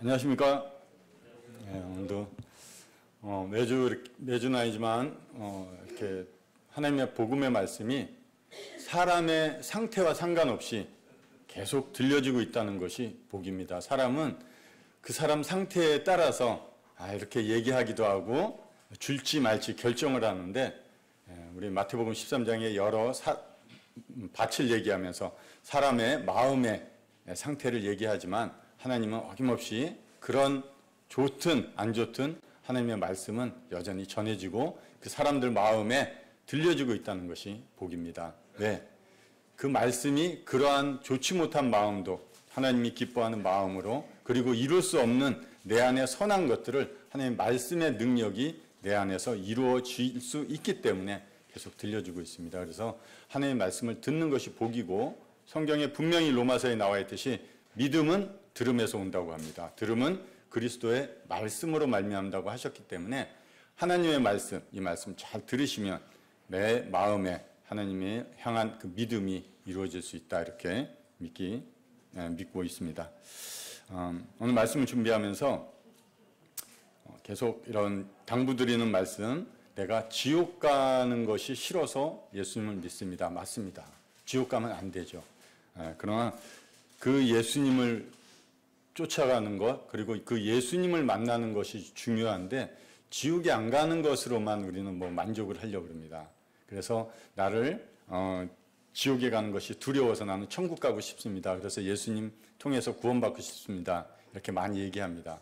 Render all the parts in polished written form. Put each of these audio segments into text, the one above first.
안녕하십니까? 네, 오늘도 매주는 아니지만 이렇게 하나님의 복음의 말씀이 사람의 상태와 상관없이 계속 들려지고 있다는 것이 복입니다. 사람은 그 사람 상태에 따라서 이렇게 얘기하기도 하고 줄지 말지 결정을 하는데, 우리 마태복음 13장에 여러 밭을 얘기하면서 사람의 마음의 상태를 얘기하지만, 하나님은 어김없이 그런 좋든 안 좋든 하나님의 말씀은 여전히 전해지고 그 사람들 마음에 들려지고 있다는 것이 복입니다. 왜? 그 말씀이 그러한 좋지 못한 마음도 하나님이 기뻐하는 마음으로, 그리고 이룰 수 없는 내 안의 선한 것들을 하나님의 말씀의 능력이 내 안에서 이루어질 수 있기 때문에 계속 들려주고 있습니다. 그래서 하나님의 말씀을 듣는 것이 복이고, 성경에 분명히 로마서에 나와 있듯이 믿음은 들음에서 온다고 합니다. 들음은 그리스도의 말씀으로 말미암다고 하셨기 때문에 하나님의 말씀, 이 말씀 잘 들으시면 내 마음에 하나님의 향한 그 믿음이 이루어질 수 있다, 이렇게 믿고 있습니다. 오늘 말씀을 준비하면서 계속 이런 당부드리는 말씀, 내가 지옥 가는 것이 싫어서 예수님을 믿습니다. 맞습니다. 지옥 가면 안 되죠. 그러나 그 예수님을 쫓아가는 것, 그리고 그 예수님을 만나는 것이 중요한데, 지옥에 안 가는 것으로만 우리는 만족을 하려고 합니다. 그래서 나를 지옥에 가는 것이 두려워서 나는 천국 가고 싶습니다. 그래서 예수님 통해서 구원받고 싶습니다. 이렇게 많이 얘기합니다.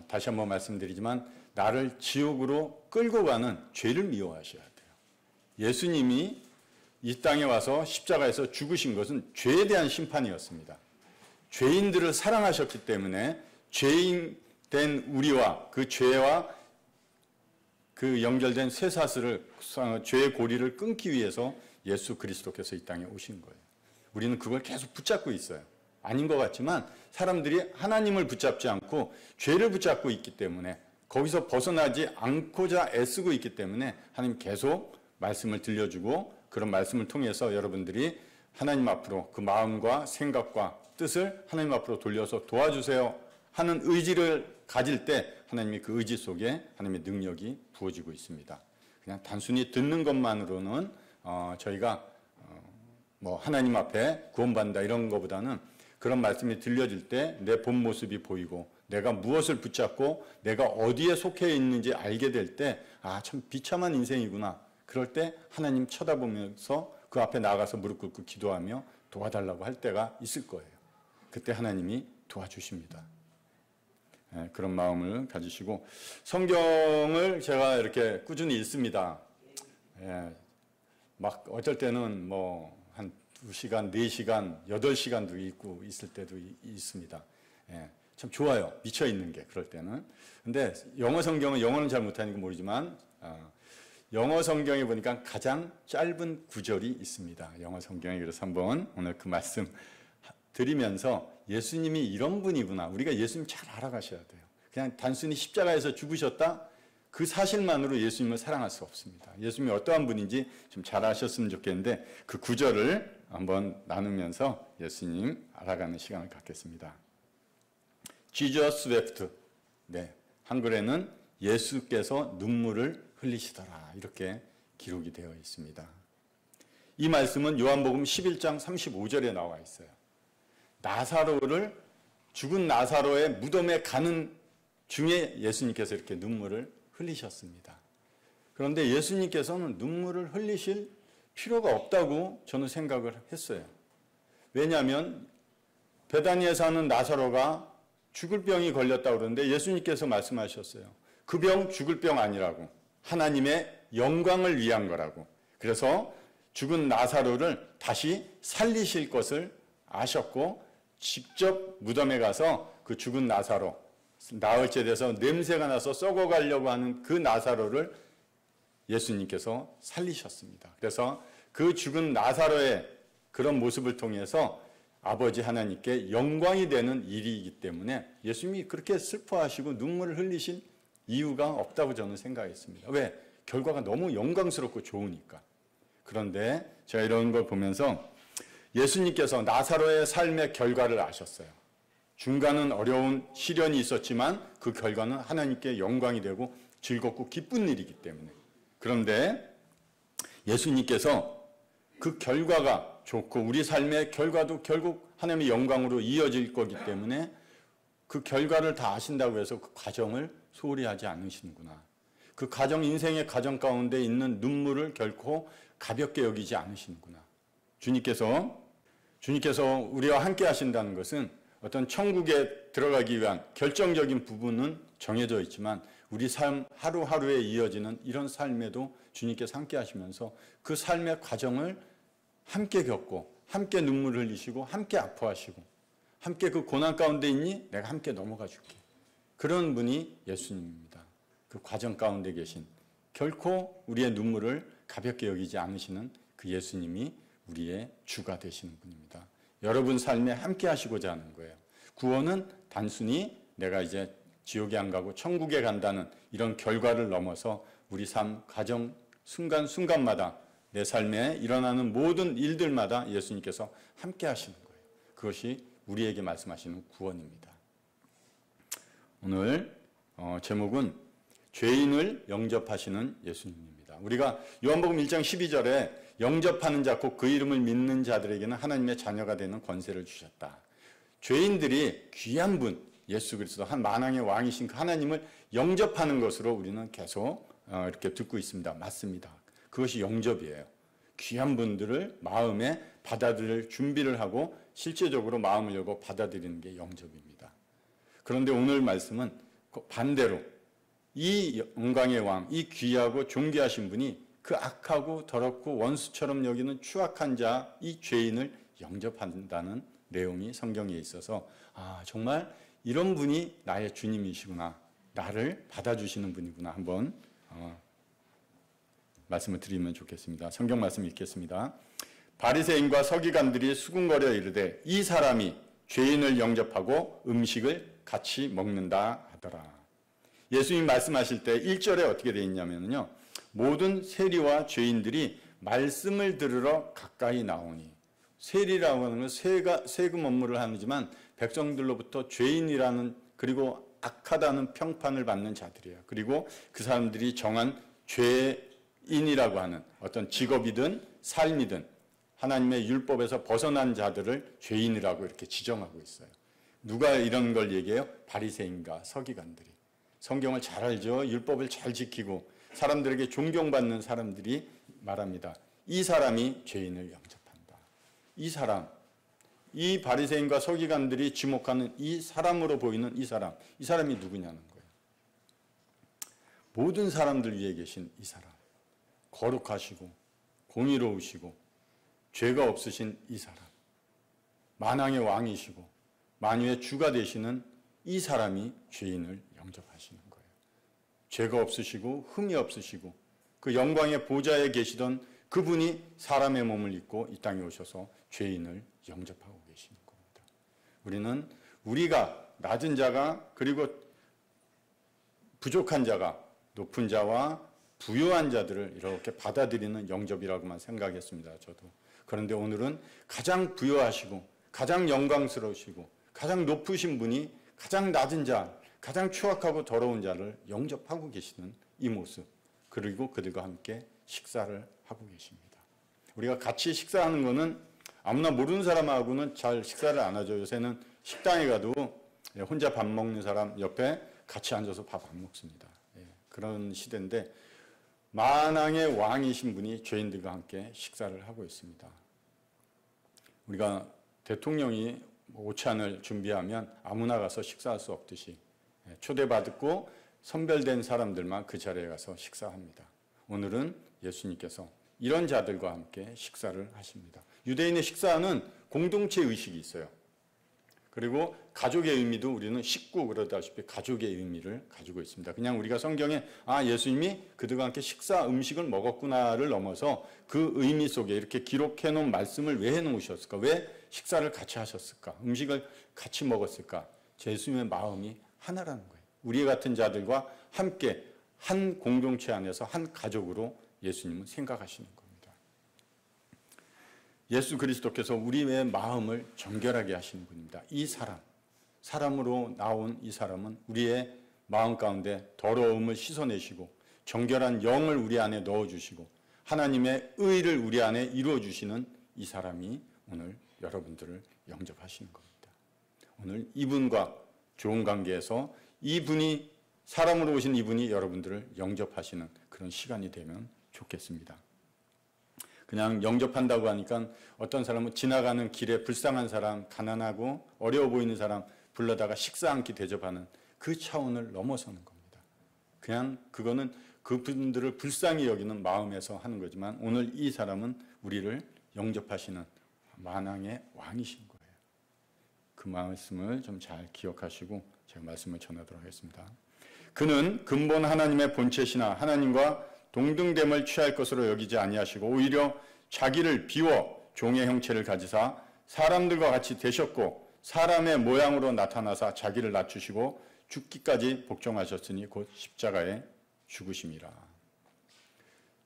다시 한번 말씀드리지만, 나를 지옥으로 끌고 가는 죄를 미워하셔야 돼요. 예수님이 이 땅에 와서 십자가에서 죽으신 것은 죄에 대한 심판이었습니다. 죄인들을 사랑하셨기 때문에 죄인 된 우리와 그 죄와 그 연결된 쇠사슬을, 죄의 고리를 끊기 위해서 예수 그리스도께서 이 땅에 오신 거예요. 우리는 그걸 계속 붙잡고 있어요. 아닌 것 같지만 사람들이 하나님을 붙잡지 않고 죄를 붙잡고 있기 때문에, 거기서 벗어나지 않고자 애쓰고 있기 때문에 하나님 계속 말씀을 들려주고, 그런 말씀을 통해서 여러분들이 하나님 앞으로 그 마음과 생각과 뜻을 하나님 앞으로 돌려서 도와주세요 하는 의지를 가질 때 하나님이 그 의지 속에 하나님의 능력이 부어지고 있습니다. 그냥 단순히 듣는 것만으로는 저희가 하나님 앞에 구원받는다 이런 것보다는, 그런 말씀이 들려질 때 내 본 모습이 보이고 내가 무엇을 붙잡고 내가 어디에 속해 있는지 알게 될 때, 참 비참한 인생이구나. 그럴 때 하나님 쳐다보면서 그 앞에 나가서 무릎 꿇고 기도하며 도와달라고 할 때가 있을 거예요. 그때 하나님이 도와주십니다. 그런 마음을 가지시고, 성경을 제가 이렇게 꾸준히 읽습니다. 막 어쩔 때는 한 2시간, 4시간, 8시간도 읽고 있을 때도 있습니다. 참 좋아요. 미쳐 있는 게, 그럴 때는. 근데 영어 성경은, 영어는 잘 못하니까 모르지만 영어 성경에 보니까 가장 짧은 구절이 있습니다. 영어 성경에. 그래서 한번 오늘 그 말씀 드리면서, 예수님이 이런 분이구나. 우리가 예수님 잘 알아가셔야 돼요. 그냥 단순히 십자가에서 죽으셨다, 그 사실만으로 예수님을 사랑할 수 없습니다. 예수님이 어떠한 분인지 좀 잘 아셨으면 좋겠는데, 그 구절을 한번 나누면서 예수님 알아가는 시간을 갖겠습니다. Jesus wept. 한글에는 예수께서 눈물을 흘리시더라, 이렇게 기록이 되어 있습니다. 이 말씀은 요한복음 11장 35절에 나와 있어요. 나사로를, 죽은 나사로의 무덤에 가는 중에 예수님께서 이렇게 눈물을 흘리셨습니다. 그런데 예수님께서는 눈물을 흘리실 필요가 없다고 저는 생각을 했어요. 왜냐하면 베다니에 사는 나사로가 죽을 병이 걸렸다고 그러는데 예수님께서 말씀하셨어요. 그 병 죽을 병 아니라고, 하나님의 영광을 위한 거라고. 그래서 죽은 나사로를 다시 살리실 것을 아셨고, 직접 무덤에 가서 그 죽은 나사로, 나흘째 돼서 냄새가 나서 썩어가려고 하는 그 나사로를 예수님께서 살리셨습니다. 그래서 그 죽은 나사로의 그런 모습을 통해서 아버지 하나님께 영광이 되는 일이기 때문에 예수님이 그렇게 슬퍼하시고 눈물을 흘리신 이유가 없다고 저는 생각했습니다. 왜? 결과가 너무 영광스럽고 좋으니까. 그런데 제가 이런 걸 보면서 예수님께서 나사로의 삶의 결과를 아셨어요. 중간은 어려운 시련이 있었지만 그 결과는 하나님께 영광이 되고 즐겁고 기쁜 일이기 때문에. 그런데 예수님께서 그 결과가 좋고 우리 삶의 결과도 결국 하나님의 영광으로 이어질 거기 때문에 그 결과를 다 아신다고 해서 그 과정을 소홀히 하지 않으시는구나. 그 가정, 인생의 가정 가운데 있는 눈물을 결코 가볍게 여기지 않으시는구나. 주님께서 우리와 함께 하신다는 것은 어떤 천국에 들어가기 위한 결정적인 부분은 정해져 있지만 우리 삶 하루하루에 이어지는 이런 삶에도 주님께서 함께 하시면서 그 삶의 과정을 함께 겪고 함께 눈물 흘리시고 함께 아파하시고 함께 그 고난 가운데 있니? 내가 함께 넘어가 줄게. 그런 분이 예수님입니다. 그 과정 가운데 계신 결코 우리의 눈물을 가볍게 여기지 않으시는 그 예수님이 우리의 주가 되시는 분입니다. 여러분 삶에 함께 하시고자 하는 거예요. 구원은 단순히 내가 이제 지옥에 안 가고 천국에 간다는 이런 결과를 넘어서 우리 삶, 가정, 순간순간마다 내 삶에 일어나는 모든 일들마다 예수님께서 함께 하시는 거예요. 그것이 우리에게 말씀하시는 구원입니다. 오늘 제목은 죄인을 영접하시는 예수님입니다. 우리가 요한복음 1장 12절에 영접하는 자 곧 그 이름을 믿는 자들에게는 하나님의 자녀가 되는 권세를 주셨다. 죄인들이 귀한 분 예수 그리스도 한 만왕의 왕이신 그 하나님을 영접하는 것으로 우리는 계속 이렇게 듣고 있습니다. 맞습니다. 그것이 영접이에요. 귀한 분들을 마음에 받아들일 준비를 하고 실제적으로 마음을 열고 받아들이는 게 영접입니다. 그런데 오늘 말씀은 반대로 이 영광의 왕, 이 귀하고 존귀하신 분이 그 악하고 더럽고 원수처럼 여기는 추악한 자, 이 죄인을 영접한다는 내용이 성경에 있어서 정말 이런 분이 나의 주님이시구나. 나를 받아주시는 분이구나. 한번 말씀을 드리면 좋겠습니다. 성경 말씀 읽겠습니다. 바리새인과 서기관들이 수군거려 이르되 이 사람이 죄인을 영접하고 음식을 같이 먹는다 하더라. 예수님 말씀하실 때 1절에 어떻게 되어 있냐면요. 모든 세리와 죄인들이 말씀을 들으러 가까이 나오니. 세리라고 하는 건 세금 업무를 하지만 백성들로부터 죄인이라는 그리고 악하다는 평판을 받는 자들이에요. 그리고 그 사람들이 정한 죄인이라고 하는 어떤 직업이든 삶이든 하나님의 율법에서 벗어난 자들을 죄인이라고 이렇게 지정하고 있어요. 누가 이런 걸 얘기해요? 바리새인과 서기관들이. 성경을 잘 알죠. 율법을 잘 지키고 사람들에게 존경받는 사람들이 말합니다. 이 사람이 죄인을 영접한다. 이 사람, 이 바리새인과 서기관들이 지목하는 이 사람으로 보이는 이 사람이 누구냐는 거예요. 모든 사람들 위에 계신 이 사람, 거룩하시고 공의로우시고 죄가 없으신 이 사람, 만왕의 왕이시고 만유의 주가 되시는 이 사람이 죄인을 영접하시는 거예요. 죄가 없으시고 흠이 없으시고 그 영광의 보좌에 계시던 그분이 사람의 몸을 입고 이 땅에 오셔서 죄인을 영접하고 계시는 겁니다. 우리는 우리가 낮은 자가 그리고 부족한 자가 높은 자와 부유한 자들을 이렇게 받아들이는 영접이라고만 생각했습니다. 저도. 그런데 오늘은 가장 부유하시고 가장 영광스러우시고 가장 높으신 분이 가장 낮은 자, 가장 추악하고 더러운 자를 영접하고 계시는 이 모습, 그리고 그들과 함께 식사를 하고 계십니다. 우리가 같이 식사하는 것은 아무나 모르는 사람하고는 잘 식사를 안 하죠. 요새는 식당에 가도 혼자 밥 먹는 사람 옆에 같이 앉아서 밥 안 먹습니다. 그런 시대인데 만왕의 왕이신 분이 죄인들과 함께 식사를 하고 있습니다. 우리가 대통령이 오찬을 준비하면 아무나 가서 식사할 수 없듯이 초대받고 선별된 사람들만 그 자리에 가서 식사합니다. 오늘은 예수님께서 이런 자들과 함께 식사를 하십니다. 유대인의 식사는 공동체 의식이 있어요. 그리고 가족의 의미도 우리는 식구 그러다시피 가족의 의미를 가지고 있습니다. 그냥 우리가 성경에 예수님이 그들과 함께 식사 음식을 먹었구나를 넘어서 그 의미 속에 이렇게 기록해 놓은 말씀을 왜 해놓으셨을까? 왜 식사를 같이 하셨을까? 음식을 같이 먹었을까? 예수님의 마음이 하나라는 거예요. 우리 같은 자들과 함께 한 공동체 안에서 한 가족으로 예수님은 생각하시는 겁니다. 예수 그리스도께서 우리의 마음을 정결하게 하시는 분입니다. 이 사람, 사람으로 나온 이 사람은 우리의 마음 가운데 더러움을 씻어내시고 정결한 영을 우리 안에 넣어주시고 하나님의 의를 우리 안에 이루어주시는 이 사람이 오늘 여러분들을 영접하시는 겁니다. 오늘 이분과 좋은 관계에서 이분이 사람으로 오신 이분이 여러분들을 영접하시는 그런 시간이 되면 좋겠습니다. 그냥 영접한다고 하니까 어떤 사람은 지나가는 길에 불쌍한 사람, 가난하고 어려워 보이는 사람 불러다가 식사 한 끼 대접하는 그 차원을 넘어서는 겁니다. 그냥 그거는 그분들을 불쌍히 여기는 마음에서 하는 거지만 오늘 이 사람은 우리를 영접하시는 만왕의 왕이신 거예요. 그 말씀을 좀 잘 기억하시고 제가 말씀을 전하도록 하겠습니다. 그는 근본 하나님의 본체시나 하나님과 동등됨을 취할 것으로 여기지 아니하시고 오히려 자기를 비워 종의 형체를 가지사 사람들과 같이 되셨고 사람의 모양으로 나타나사 자기를 낮추시고 죽기까지 복종하셨으니 곧 십자가에 죽으심이라.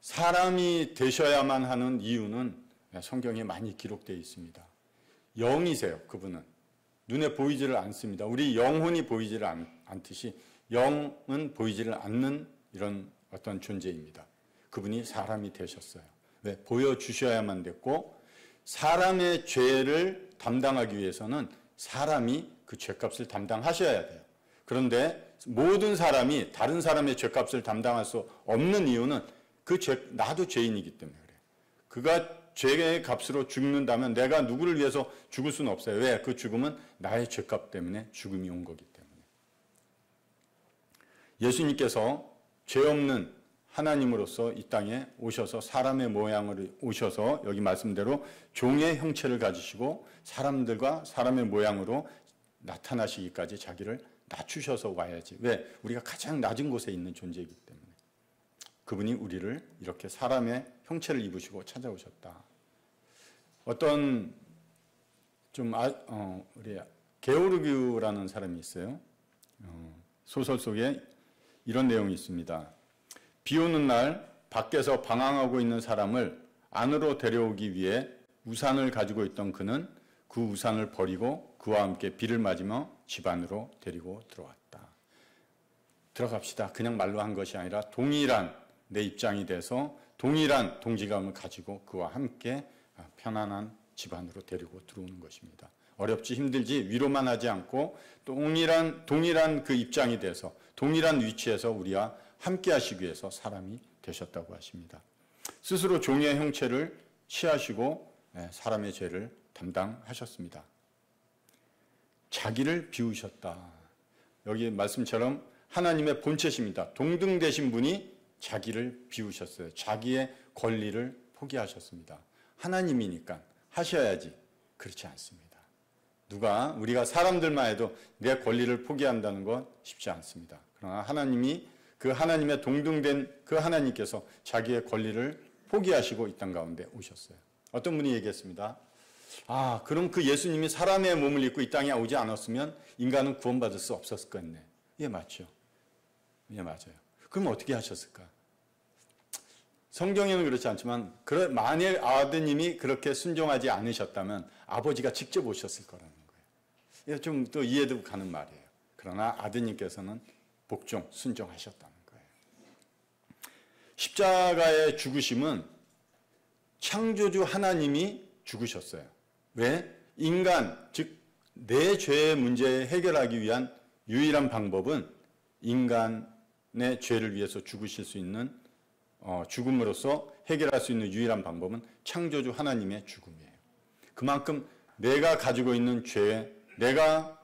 사람이 되셔야만 하는 이유는 성경에 많이 기록되어 있습니다. 영이세요. 그분은 눈에 보이지를 않습니다. 우리 영혼이 보이지를 않듯이 영은 보이지를 않는 이런 어떤 존재입니다. 그분이 사람이 되셨어요. 왜? 보여주셔야만 됐고 사람의 죄를 담당하기 위해서는 사람이 그 죄값을 담당하셔야 돼요. 그런데 모든 사람이 다른 사람의 죄값을 담당할 수 없는 이유는 나도 죄인이기 때문에 그래요. 그가 죄의 값으로 죽는다면 내가 누구를 위해서 죽을 수는 없어요. 왜? 그 죽음은 나의 죄값 때문에 죽음이 온 거기 때문에. 예수님께서 죄 없는 하나님으로서 이 땅에 오셔서 사람의 모양으로 오셔서 여기 말씀대로 종의 형체를 가지시고 사람들과 사람의 모양으로 나타나시기까지 자기를 낮추셔서 와야지. 왜? 우리가 가장 낮은 곳에 있는 존재이기 때문에. 그분이 우리를 이렇게 사람의 형체를 입으시고 찾아오셨다. 어떤 우리 게오르기우라는 사람이 있어요. 소설 속에 이런 내용이 있습니다. 비 오는 날 밖에서 방황하고 있는 사람을 안으로 데려오기 위해 우산을 가지고 있던 그는 그 우산을 버리고 그와 함께 비를 맞으며 집 안으로 데리고 들어왔다. 들어갑시다. 그냥 말로 한 것이 아니라 동일한 내 입장이 돼서 동일한 동지감을 가지고 그와 함께 편안한 집 안으로 데리고 들어오는 것입니다. 어렵지 힘들지 위로만 하지 않고 동일한 그 입장이 돼서 동일한 위치에서 우리와 함께 하시기 위해서 사람이 되셨다고 하십니다. 스스로 종의 형체를 취하시고 사람의 죄를 담당하셨습니다. 자기를 비우셨다. 여기 말씀처럼 하나님의 본체십니다. 동등되신 분이 자기를 비우셨어요. 자기의 권리를 포기하셨습니다. 하나님이니까 하셔야지. 그렇지 않습니다. 우리가 사람들만 해도 내 권리를 포기한다는 건 쉽지 않습니다. 그러나 하나님이 그 하나님의 동등된 그 하나님께서 자기의 권리를 포기하시고 이 땅 가운데 오셨어요. 어떤 분이 얘기했습니다. 그럼 그 예수님이 사람의 몸을 입고 이 땅에 오지 않았으면 인간은 구원받을 수 없었을 거였네. 예, 맞죠. 예, 맞아요. 그럼 어떻게 하셨을까? 성경에는 그렇지 않지만 만일 아드님이 그렇게 순종하지 않으셨다면 아버지가 직접 오셨을 거라는 거예요. 좀 또 이해도 가는 말이에요. 그러나 아드님께서는 복종, 순종하셨다는 거예요. 십자가의 죽으심은 창조주 하나님이 죽으셨어요. 왜? 인간, 즉 내 죄의 문제 해결하기 위한 유일한 방법은 인간의 죄를 위해서 죽으실 수 있는 죽음으로써 해결할 수 있는 유일한 방법은 창조주 하나님의 죽음이에요. 그만큼 내가 가지고 있는 죄, 내가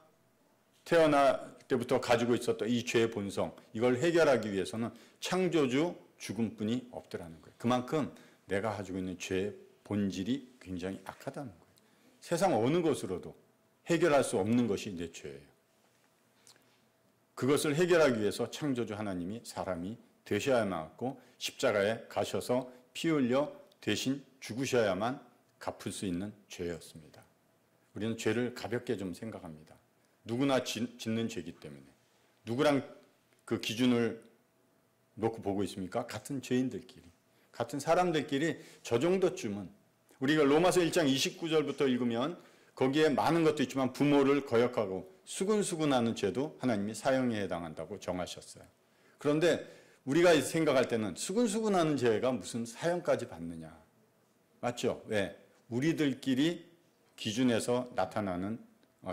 태어날 때부터 가지고 있었던 이 죄의 본성, 이걸 해결하기 위해서는 창조주 죽음뿐이 없더라는 거예요. 그만큼 내가 가지고 있는 죄의 본질이 굉장히 악하다는 거예요. 세상 어느 것으로도 해결할 수 없는 것이 내 죄예요. 그것을 해결하기 위해서 창조주 하나님이 사람이 되셔야만 하고 십자가에 가셔서 피 흘려 대신 죽으셔야만 갚을 수 있는 죄였습니다. 우리는 죄를 가볍게 좀 생각합니다. 누구나 짓는 죄이기 때문에. 누구랑 그 기준을 놓고 보고 있습니까? 같은 죄인들끼리, 같은 사람들끼리 저 정도쯤은. 우리가 로마서 1장 29절부터 읽으면 거기에 많은 것도 있지만 부모를 거역하고 수근수근하는 죄도 하나님이 사형에 해당한다고 정하셨어요. 그런데 우리가 생각할 때는 수근수근하는 죄가 무슨 사형까지 받느냐. 맞죠? 왜? 우리들끼리 기준에서 나타나는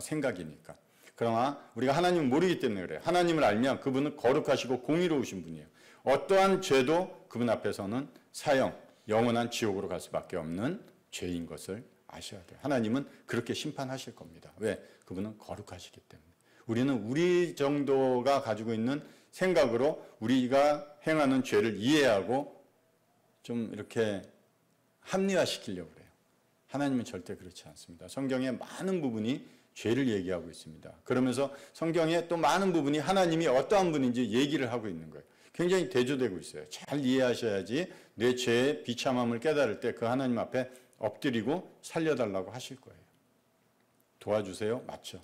생각이니까. 그러나 우리가 하나님을 모르기 때문에 그래요. 하나님을 알면 그분은 거룩하시고 공의로우신 분이에요. 어떠한 죄도 그분 앞에서는 사형, 영원한 지옥으로 갈 수밖에 없는 죄인 것을 아셔야 돼요. 하나님은 그렇게 심판하실 겁니다. 왜? 그분은 거룩하시기 때문에. 우리는 우리 정도가 가지고 있는 생각으로 우리가 행하는 죄를 이해하고 좀 이렇게 합리화시키려고 그래요. 하나님은 절대 그렇지 않습니다. 성경의 많은 부분이 죄를 얘기하고 있습니다. 그러면서 성경의 또 많은 부분이 하나님이 어떠한 분인지 얘기를 하고 있는 거예요. 굉장히 대조되고 있어요. 잘 이해하셔야지 내 죄의 비참함을 깨달을 때 그 하나님 앞에 엎드리고 살려달라고 하실 거예요. 도와주세요? 맞죠.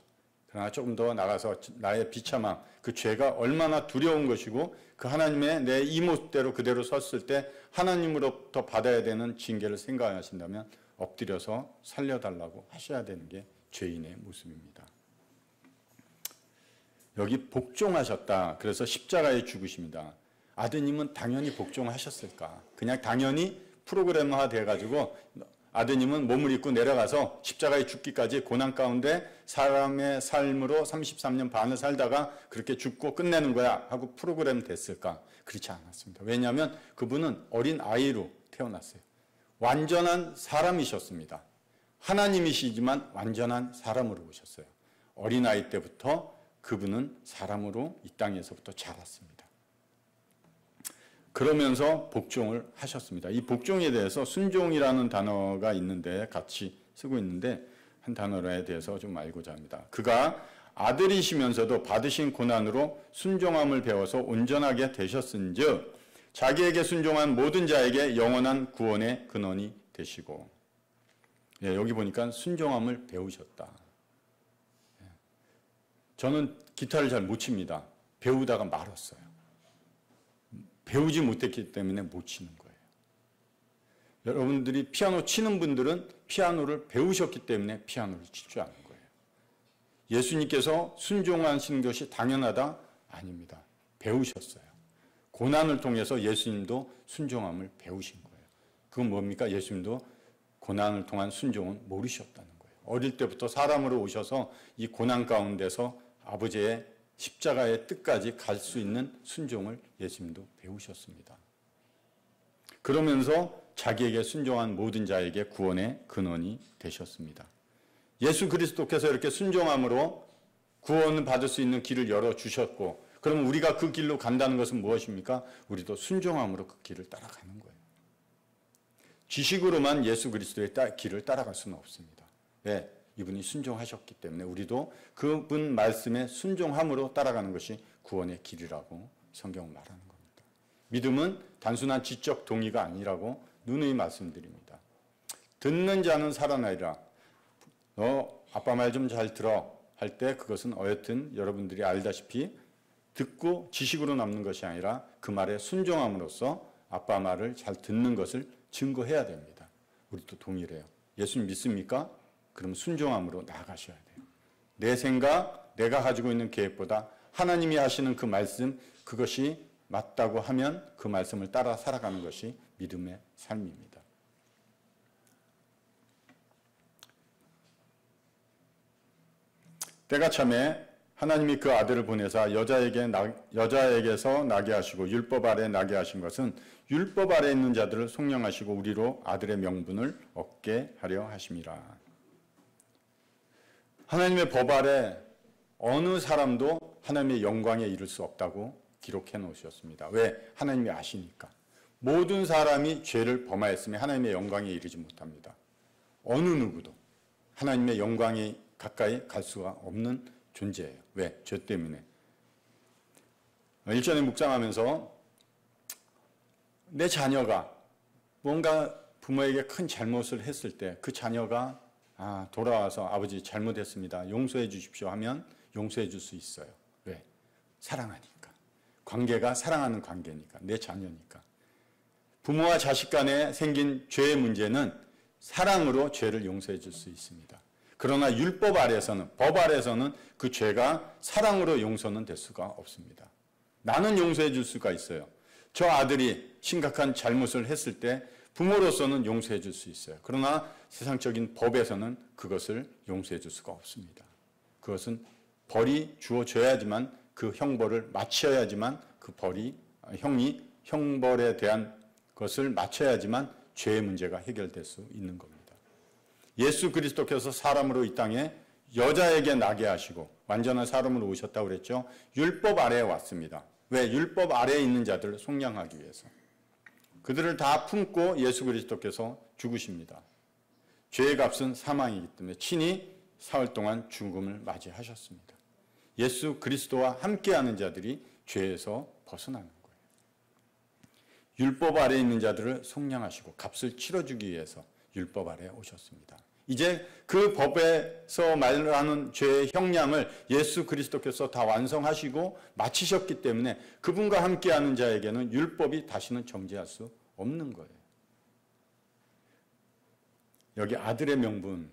그러나 조금 더 나가서 나의 비참함, 그 죄가 얼마나 두려운 것이고 그 하나님의 내 이모습대로 그대로 섰을 때 하나님으로부터 받아야 되는 징계를 생각하신다면 엎드려서 살려달라고 하셔야 되는 게 죄인의 모습입니다. 여기 복종하셨다. 그래서 십자가에 죽으십니다. 아드님은 당연히 복종하셨을까? 그냥 당연히 프로그램화 돼가지고 아드님은 몸을 입고 내려가서 십자가에 죽기까지 고난 가운데 사람의 삶으로 33년 반을 살다가 그렇게 죽고 끝내는 거야 하고 프로그램 됐을까? 그렇지 않았습니다. 왜냐하면 그분은 어린 아이로 태어났어요. 완전한 사람이셨습니다. 하나님이시지만 완전한 사람으로 오셨어요. 어린아이 때부터 그분은 사람으로 이 땅에서부터 자랐습니다. 그러면서 복종을 하셨습니다. 이 복종에 대해서 순종이라는 단어가 있는데 같이 쓰고 있는데 한 단어에 대해서 좀 알고자 합니다. 그가 아들이시면서도 받으신 고난으로 순종함을 배워서 온전하게 되셨은즉 자기에게 순종한 모든 자에게 영원한 구원의 근원이 되시고. 예, 여기 보니까 순종함을 배우셨다. 예. 저는 기타를 잘 못 칩니다. 배우다가 말았어요. 배우지 못했기 때문에 못 치는 거예요. 여러분들이 피아노 치는 분들은 피아노를 배우셨기 때문에 피아노를 칠 줄 아는 거예요. 예수님께서 순종하시는 것이 당연하다? 아닙니다. 배우셨어요. 고난을 통해서 예수님도 순종함을 배우신 거예요. 그건 뭡니까? 예수님도 고난을 통한 순종은 모르셨다는 거예요. 어릴 때부터 사람으로 오셔서 이 고난 가운데서 아버지의 십자가의 뜻까지 갈 수 있는 순종을 예수님도 배우셨습니다. 그러면서 자기에게 순종한 모든 자에게 구원의 근원이 되셨습니다. 예수 그리스도께서 이렇게 순종함으로 구원을 받을 수 있는 길을 열어주셨고, 그러면 우리가 그 길로 간다는 것은 무엇입니까? 우리도 순종함으로 그 길을 따라가는 거예요. 지식으로만 예수 그리스도의 길을 따라갈 수는 없습니다. 왜? 이분이 순종하셨기 때문에 우리도 그분 말씀에 순종함으로 따라가는 것이 구원의 길이라고 성경은 말하는 겁니다. 믿음은 단순한 지적 동의가 아니라고 누누이 말씀드립니다. 듣는 자는 살아나리라. 너 아빠 말 좀 잘 들어 할 때 그것은 어여튼 여러분들이 알다시피 듣고 지식으로 남는 것이 아니라 그 말에 순종함으로써 아빠 말을 잘 듣는 것을 증거해야 됩니다. 우리도 동일해요. 예수님 믿습니까? 그럼 순종함으로 나아가셔야 돼요. 내 생각, 내가 가지고 있는 계획보다 하나님이 하시는 그 말씀, 그것이 맞다고 하면 그 말씀을 따라 살아가는 것이 믿음의 삶입니다. 때가 참에 하나님이 그 아들을 보내사 여자에게서 나게 하시고 율법 아래 나게 하신 것은 율법 아래 있는 자들을 속량하시고 우리로 아들의 명분을 얻게 하려 하심이라. 하나님의 법 아래 어느 사람도 하나님의 영광에 이를 수 없다고 기록해 놓으셨습니다. 왜? 하나님이 아시니까. 모든 사람이 죄를 범하였으면 하나님의 영광에 이르지 못합니다. 어느 누구도 하나님의 영광에 가까이 갈 수가 없는 존재예요. 왜? 죄 때문에. 일전에 묵상하면서 내 자녀가 뭔가 부모에게 큰 잘못을 했을 때 그 자녀가 돌아와서 아버지 잘못했습니다. 용서해 주십시오 하면 용서해 줄 수 있어요. 왜? 사랑하니까. 관계가 사랑하는 관계니까. 내 자녀니까. 부모와 자식 간에 생긴 죄의 문제는 사랑으로 죄를 용서해 줄 수 있습니다. 그러나 율법 아래에서는, 법 아래에서는 그 죄가 사랑으로 용서는 될 수가 없습니다. 나는 용서해 줄 수가 있어요. 저 아들이 심각한 잘못을 했을 때 부모로서는 용서해 줄 수 있어요. 그러나 세상적인 법에서는 그것을 용서해 줄 수가 없습니다. 그것은 벌이 주어져야지만 그 형벌을 마쳐야지만 그 형이 형벌에 대한 것을 마쳐야지만 죄의 문제가 해결될 수 있는 겁니다. 예수 그리스도께서 사람으로 이 땅에 여자에게 나게 하시고 완전한 사람으로 오셨다고 그랬죠. 율법 아래에 왔습니다. 왜? 율법 아래에 있는 자들을 속량하기 위해서. 그들을 다 품고 예수 그리스도께서 죽으십니다. 죄의 값은 사망이기 때문에 친히 사흘 동안 죽음을 맞이하셨습니다. 예수 그리스도와 함께하는 자들이 죄에서 벗어나는 거예요. 율법 아래에 있는 자들을 속량하시고 값을 치러주기 위해서 율법 아래에 오셨습니다. 이제 그 법에서 말하는 죄의 형량을 예수 그리스도께서 다 완성하시고 마치셨기 때문에 그분과 함께하는 자에게는 율법이 다시는 정죄할 수 없는 거예요. 여기 아들의 명분,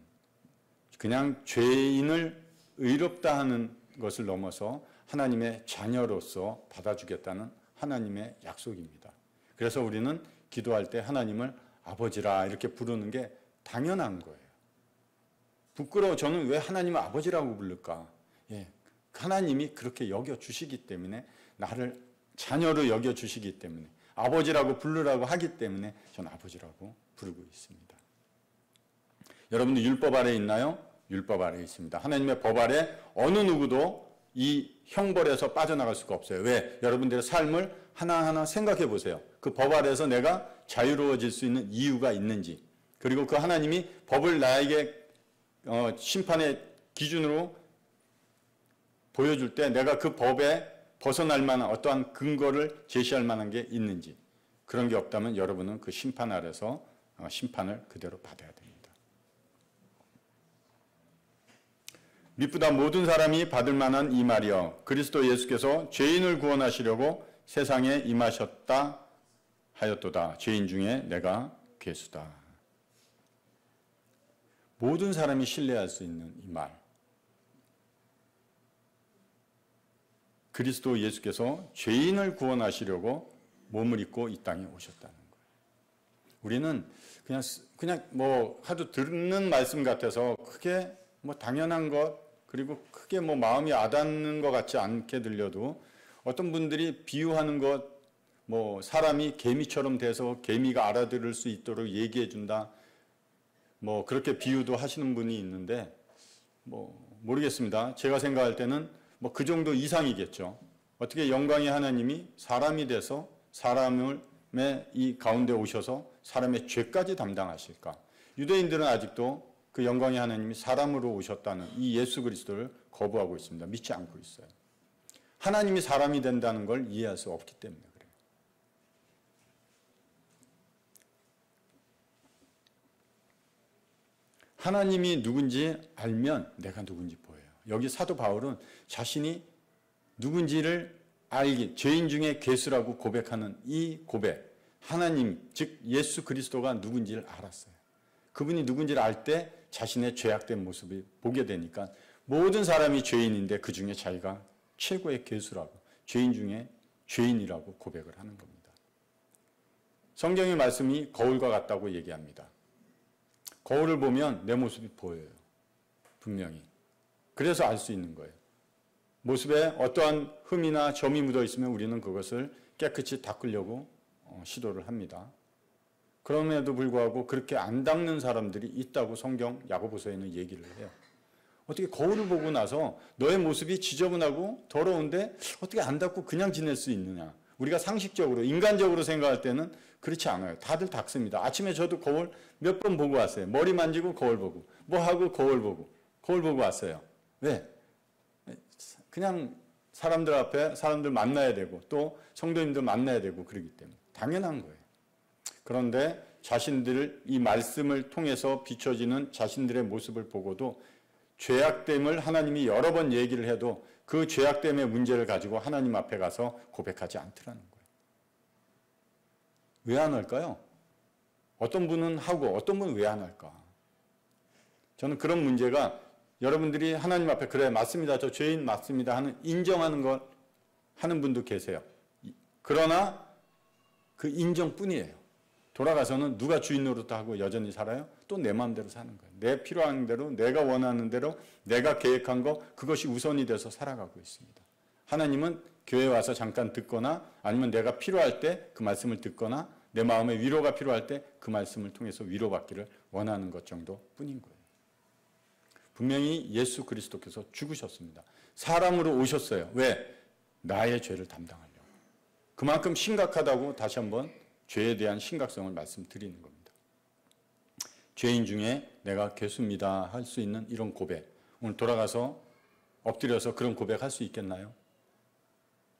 그냥 죄인을 의롭다 하는 것을 넘어서 하나님의 자녀로서 받아주겠다는 하나님의 약속입니다. 그래서 우리는 기도할 때 하나님을 아버지라 이렇게 부르는 게 당연한 거예요. 부끄러워. 저는 왜 하나님을 아버지라고 부를까? 예, 하나님이 그렇게 여겨주시기 때문에, 나를 자녀로 여겨주시기 때문에, 아버지라고 부르라고 하기 때문에 저는 아버지라고 부르고 있습니다. 여러분들 율법 아래에 있나요? 율법 아래에 있습니다. 하나님의 법 아래 어느 누구도 이 형벌에서 빠져나갈 수가 없어요. 왜? 여러분들의 삶을 하나하나 생각해 보세요. 그 법 아래에서 내가 자유로워질 수 있는 이유가 있는지, 그리고 그 하나님이 법을 나에게 심판의 기준으로 보여줄 때 내가 그 법에 벗어날 만한 어떠한 근거를 제시할 만한 게 있는지, 그런 게 없다면 여러분은 그 심판 아래서 심판을 그대로 받아야 됩니다. 미쁘다 모든 사람이 받을 만한 이 말이여, 그리스도 예수께서 죄인을 구원하시려고 세상에 임하셨다 하였도다. 죄인 중에 내가 괴수다. 모든 사람이 신뢰할 수 있는 이 말. 그리스도 예수께서 죄인을 구원하시려고 몸을 입고 이 땅에 오셨다는 거예요. 우리는 그냥 뭐 하도 듣는 말씀 같아서 크게 뭐 당연한 것, 그리고 크게 뭐 마음이 와닿는 것 같지 않게 들려도, 어떤 분들이 비유하는 것, 뭐 사람이 개미처럼 돼서 개미가 알아들을 수 있도록 얘기해 준다, 뭐 그렇게 비유도 하시는 분이 있는데, 뭐 모르겠습니다. 제가 생각할 때는 뭐 그 정도 이상이겠죠. 어떻게 영광의 하나님이 사람이 돼서 사람의 이 가운데 오셔서 사람의 죄까지 담당하실까? 유대인들은 아직도 그 영광의 하나님이 사람으로 오셨다는 이 예수 그리스도를 거부하고 있습니다. 믿지 않고 있어요. 하나님이 사람이 된다는 걸 이해할 수 없기 때문에 그래요. 하나님이 누군지 알면 내가 누군지 보여요. 여기 사도 바울은 자신이 누군지를 죄인 중에 괴수라고 고백하는 이 고백, 하나님, 즉 예수 그리스도가 누군지를 알았어요. 그분이 누군지를 알 때 자신의 죄악된 모습을 보게 되니까 모든 사람이 죄인인데 그 중에 자기가 최고의 괴수라고, 죄인 중에 죄인이라고 고백을 하는 겁니다. 성경의 말씀이 거울과 같다고 얘기합니다. 거울을 보면 내 모습이 보여요. 분명히. 그래서 알 수 있는 거예요. 모습에 어떠한 흠이나 점이 묻어 있으면 우리는 그것을 깨끗이 닦으려고 시도를 합니다. 그럼에도 불구하고 그렇게 안 닦는 사람들이 있다고 성경 야고보서에는 얘기를 해요. 어떻게 거울을 보고 나서 너의 모습이 지저분하고 더러운데 어떻게 안 닦고 그냥 지낼 수 있느냐. 우리가 상식적으로, 인간적으로 생각할 때는 그렇지 않아요. 다들 닦습니다. 아침에 저도 거울 몇 번 보고 왔어요. 머리 만지고 거울 보고, 뭐 하고 거울 보고 왔어요. 왜? 그냥 사람들 앞에 사람들 만나야 되고 또 성도님들 만나야 되고 그러기 때문에 당연한 거예요. 그런데 자신들, 이 말씀을 통해서 비춰지는 자신들의 모습을 보고도 죄악됨을 하나님이 여러 번 얘기를 해도 그 죄악됨의 문제를 가지고 하나님 앞에 가서 고백하지 않더라는 거예요. 왜 안 할까요? 어떤 분은 하고 어떤 분은 왜 안 할까? 저는 그런 문제가 여러분들이 하나님 앞에 그래 맞습니다. 저 죄인 맞습니다 하는 인정하는 걸 하는 분도 계세요. 그러나 그 인정뿐이에요. 돌아가서는 누가 주인 노릇하고 여전히 살아요? 또 내 마음대로 사는 거예요. 내 필요한 대로, 내가 원하는 대로, 내가 계획한 거 그것이 우선이 돼서 살아가고 있습니다. 하나님은 교회에 와서 잠깐 듣거나 아니면 내가 필요할 때 그 말씀을 듣거나 내 마음에 위로가 필요할 때 그 말씀을 통해서 위로받기를 원하는 것 정도뿐인 거예요. 분명히 예수 그리스도께서 죽으셨습니다. 사람으로 오셨어요. 왜? 나의 죄를 담당하려고. 그만큼 심각하다고 다시 한번 죄에 대한 심각성을 말씀드리는 겁니다. 죄인 중에 내가 괴수입니다 할 수 있는 이런 고백. 오늘 돌아가서 엎드려서 그런 고백할 수 있겠나요?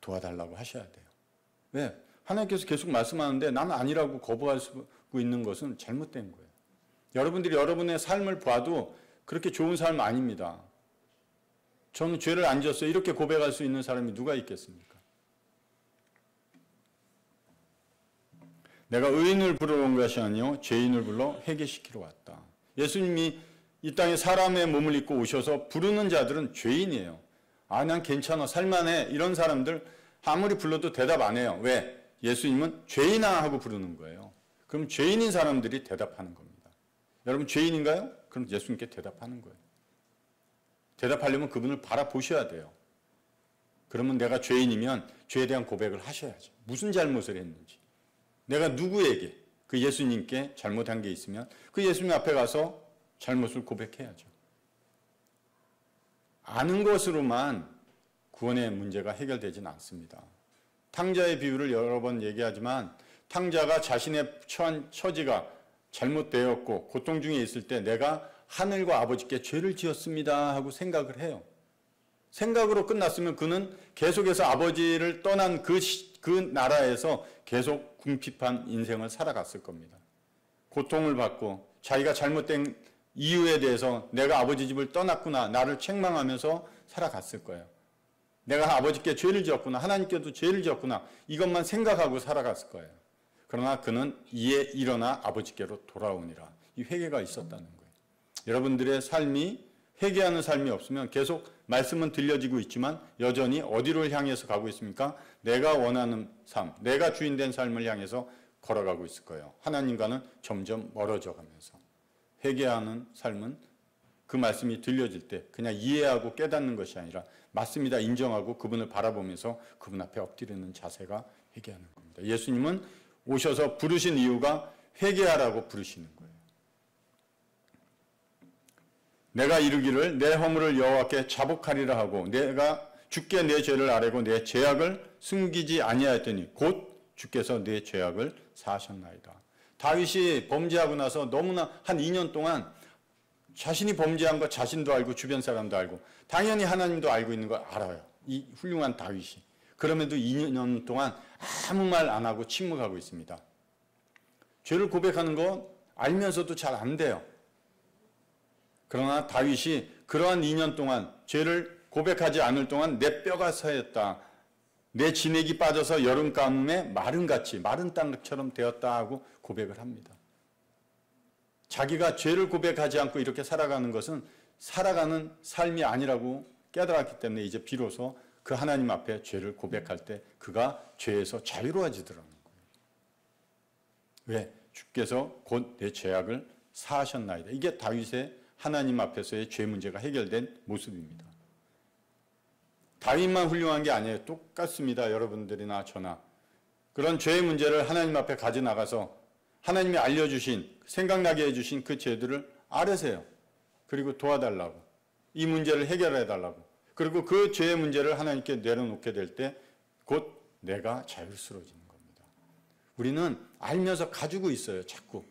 도와달라고 하셔야 돼요. 왜? 하나님께서 계속 말씀하는데 나는 아니라고 거부하고 있는 것은 잘못된 거예요. 여러분들이 여러분의 삶을 봐도 그렇게 좋은 삶 아닙니다. 저는 죄를 안 지었어요. 이렇게 고백할 수 있는 사람이 누가 있겠습니까? 내가 의인을 부르러 온 것이 아니요 죄인을 불러 회개시키러 왔다. 예수님이 이 땅에 사람의 몸을 입고 오셔서 부르는 자들은 죄인이에요. 아, 난 괜찮아, 살만해. 이런 사람들 아무리 불러도 대답 안 해요. 왜? 예수님은 죄인아 하고 부르는 거예요. 그럼 죄인인 사람들이 대답하는 겁니다. 여러분 죄인인가요? 그럼 예수님께 대답하는 거예요. 대답하려면 그분을 바라보셔야 돼요. 그러면 내가 죄인이면 죄에 대한 고백을 하셔야죠. 무슨 잘못을 했는지. 내가 누구에게, 그 예수님께 잘못한 게 있으면 그 예수님 앞에 가서 잘못을 고백해야죠. 아는 것으로만 구원의 문제가 해결되지는 않습니다. 탕자의 비유를 여러 번 얘기하지만 탕자가 자신의 처한 처지가 잘못되었고 고통 중에 있을 때 내가 하늘과 아버지께 죄를 지었습니다 하고 생각을 해요. 생각으로 끝났으면 그는 계속해서 아버지를 떠난 그 나라에서 계속 궁핍한 인생을 살아갔을 겁니다. 고통을 받고 자기가 잘못된 이유에 대해서 내가 아버지 집을 떠났구나, 나를 책망하면서 살아갔을 거예요. 내가 아버지께 죄를 지었구나, 하나님께도 죄를 지었구나, 이것만 생각하고 살아갔을 거예요. 그러나 그는 이에 일어나 아버지께로 돌아오니라. 이 회개가 있었다는 거예요. 여러분들의 삶이 회개하는 삶이 없으면 계속 말씀은 들려지고 있지만 여전히 어디를 향해서 가고 있습니까? 내가 원하는 삶, 내가 주인된 삶을 향해서 걸어가고 있을 거예요. 하나님과는 점점 멀어져 가면서. 회개하는 삶은 그 말씀이 들려질 때 그냥 이해하고 깨닫는 것이 아니라 맞습니다 인정하고 그분을 바라보면서 그분 앞에 엎드리는 자세가 회개하는 겁니다. 예수님은 오셔서 부르신 이유가 회개하라고 부르시는 거예요. 내가 이르기를 내 허물을 여호와께 자복하리라 하고 내가 주께 내 죄를 아뢰고 내 죄악을 숨기지 아니하였더니 곧 주께서 내 죄악을 사하셨나이다. 다윗이 범죄하고 나서 너무나 한 2년 동안 자신이 범죄한 거 자신도 알고 주변 사람도 알고 당연히 하나님도 알고 있는 걸 알아요. 이 훌륭한 다윗이. 그럼에도 2년 동안 아무 말 안 하고 침묵하고 있습니다. 죄를 고백하는 거 알면서도 잘 안 돼요. 그러나 다윗이 그러한 2년 동안 죄를 고백하지 않을 동안 내 뼈가 서였다. 내 진액이 빠져서 여름 가뭄에 마른같이 마른 땅처럼 되었다 하고 고백을 합니다. 자기가 죄를 고백하지 않고 이렇게 살아가는 것은 살아가는 삶이 아니라고 깨달았기 때문에 이제 비로소 그 하나님 앞에 죄를 고백할 때 그가 죄에서 자유로워지더라는 거예요. 왜? 주께서 곧 내 죄악을 사하셨나이다. 이게 다윗의 하나님 앞에서의 죄 문제가 해결된 모습입니다. 다윗만 훌륭한 게 아니에요. 똑같습니다. 여러분들이나 저나. 그런 죄의 문제를 하나님 앞에 가져나가서 하나님이 알려주신, 생각나게 해주신 그 죄들을 아뢰세요. 그리고 도와달라고. 이 문제를 해결해달라고. 그리고 그 죄의 문제를 하나님께 내려놓게 될 때 곧 내가 자유스러워지는 겁니다. 우리는 알면서 가지고 있어요. 자꾸.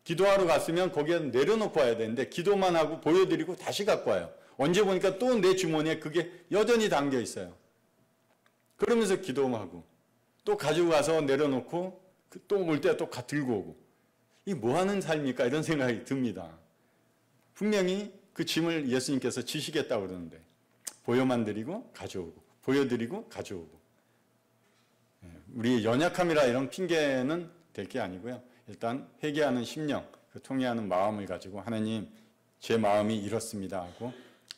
기도하러 갔으면 거기에 내려놓고 와야 되는데 기도만 하고 보여드리고 다시 갖고 와요. 언제 보니까 또 내 주머니에 그게 여전히 담겨 있어요. 그러면서 기도하고 또 가지고 가서 내려놓고 또 올 때 또 들고 오고. 이게 뭐 하는 삶입니까? 이런 생각이 듭니다. 분명히 그 짐을 예수님께서 지시겠다고 그러는데 보여만 드리고 가져오고 보여드리고 가져오고. 우리 연약함이라 이런 핑계는 될 게 아니고요. 일단 회개하는 심령, 그 통회하는 마음을 가지고 하나님 제 마음이 이렇습니다 하고